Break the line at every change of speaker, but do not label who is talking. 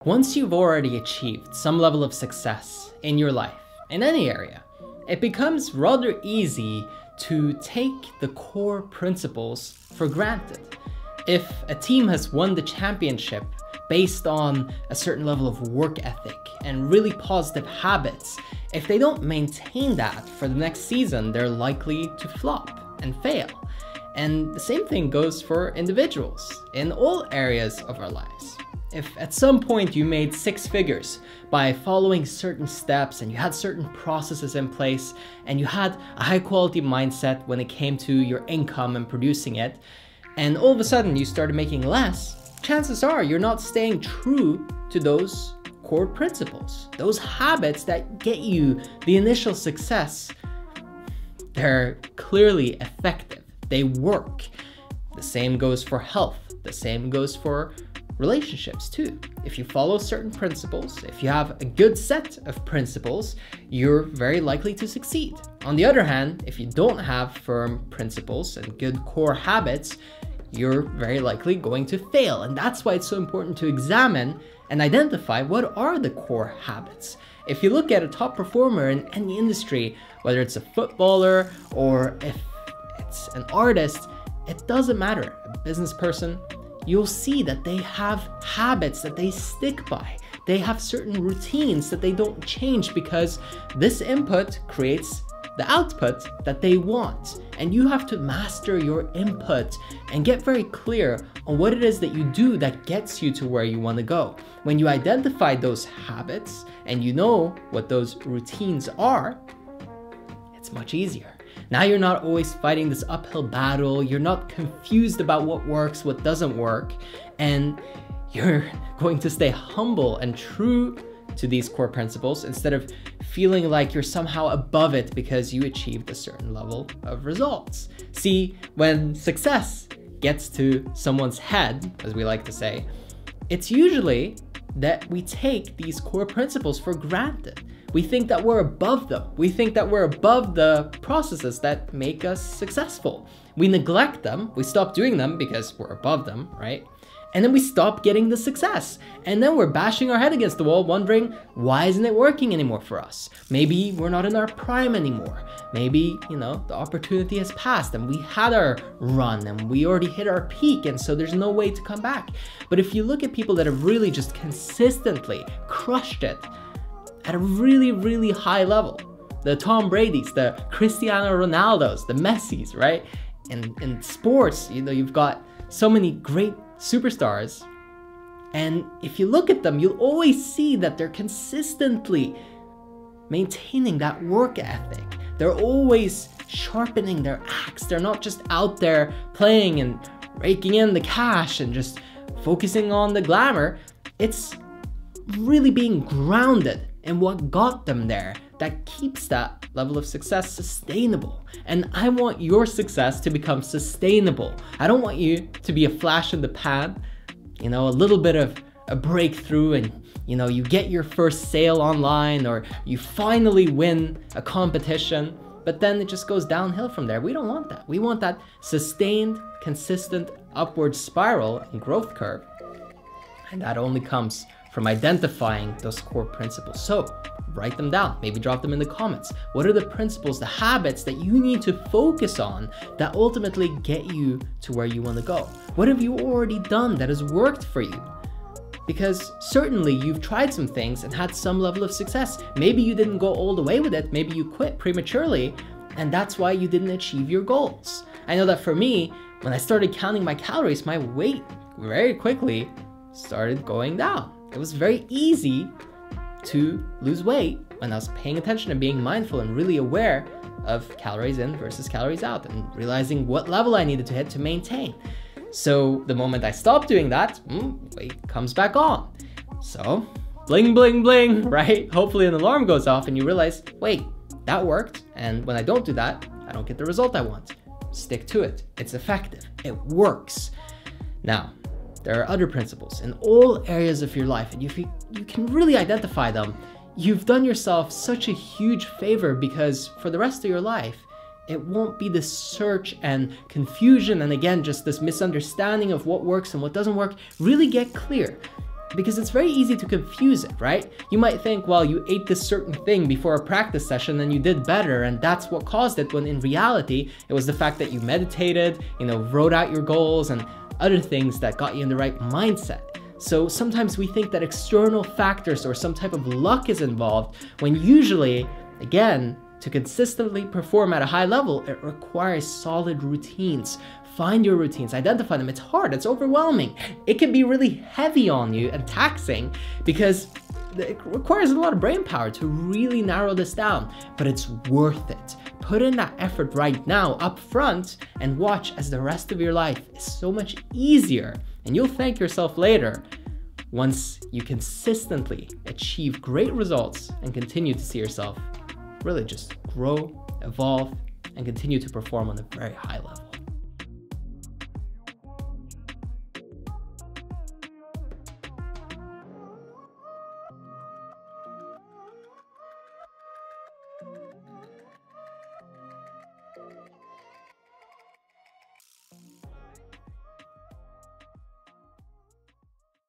Once you've already achieved some level of success in your life, in any area, it becomes rather easy to take the core principles for granted. If a team has won the championship based on a certain level of work ethic and really positive habits, if they don't maintain that for the next season, they're likely to flop and fail. And the same thing goes for individuals in all areas of our lives. If at some point you made 6 figures by following certain steps and you had certain processes in place and you had a high quality mindset when it came to your income and producing it, and all of a sudden you started making less, chances are you're not staying true to those core principles, those habits that get you the initial success. They're clearly effective. They work. The same goes for health. The same goes for relationships too. If you follow certain principles, if you have a good set of principles, you're very likely to succeed. On the other hand, if you don't have firm principles and good core habits, you're very likely going to fail. And that's why it's so important to examine and identify what are the core habits. If you look at a top performer in any industry, whether it's a footballer or if it's an artist, it doesn't matter, a business person, you'll see that they have habits that they stick by. They have certain routines that they don't change because this input creates the output that they want. And you have to master your input and get very clear on what it is that you do that gets you to where you want to go. When you identify those habits and you know what those routines are, it's much easier. Now you're not always fighting this uphill battle, you're not confused about what works, what doesn't work, and you're going to stay humble and true to these core principles instead of feeling like you're somehow above it because you achieved a certain level of results. See, when success gets to someone's head, as we like to say, it's usually that we take these core principles for granted. We think that we're above them. We think that we're above the processes that make us successful. We neglect them. We stop doing them because we're above them, right? And then we stop getting the success. And then we're bashing our head against the wall wondering, why isn't it working anymore for us? Maybe we're not in our prime anymore. Maybe, the opportunity has passed and we had our run and we already hit our peak and so there's no way to come back. But if you look at people that have really just consistently crushed it at a really, really high level, the Tom Brady's, the Cristiano Ronaldo's, the Messi's, right? And in sports, you've got so many great superstars. And if you look at them, you'll always see that they're consistently maintaining that work ethic. They're always sharpening their axe. They're not just out there playing and raking in the cash and just focusing on the glamour. It's really being grounded in what got them there that keeps that level of success sustainable. And I want your success to become sustainable. I don't want you to be a flash in the pan, a little bit of a breakthrough and you get your first sale online or you finally win a competition, but then it just goes downhill from there. We don't want that. We want that sustained, consistent upward spiral and growth curve. And that only comes from identifying those core principles. So write them down, maybe drop them in the comments. What are the principles, the habits that you need to focus on that ultimately get you to where you want to go? What have you already done that has worked for you? Because certainly you've tried some things and had some level of success. Maybe you didn't go all the way with it, maybe you quit prematurely, and that's why you didn't achieve your goals. I know that for me, when I started counting my calories, my weight very quickly started going down. It was very easy to lose weight when I was paying attention and being mindful and really aware of calories in versus calories out and realizing what level I needed to hit to maintain. So the moment I stopped doing that, weight comes back on. So bling, bling, bling, right? Hopefully an alarm goes off and you realize, wait, that worked. And when I don't do that, I don't get the result I want. Stick to it. It's effective. It works. Now, there are other principles in all areas of your life, and if you can really identify them, you've done yourself such a huge favor because for the rest of your life, it won't be this search and confusion and again, just this misunderstanding of what works and what doesn't work. Really get clear. because it's very easy to confuse it, right? You might think, well, you ate this certain thing before a practice session and you did better, and that's what caused it, when in reality, it was the fact that you meditated, wrote out your goals and other things that got you in the right mindset. So sometimes we think that external factors or some type of luck is involved, when usually, again, to consistently perform at a high level, it requires solid routines. Find your routines, identify them. It's hard, it's overwhelming. It can be really heavy on you and taxing because it requires a lot of brain power to really narrow this down, but it's worth it. Put in that effort right now up front and watch as the rest of your life is so much easier, and you'll thank yourself later once you consistently achieve great results and continue to see yourself really just grow, evolve, and continue to perform on a very high level.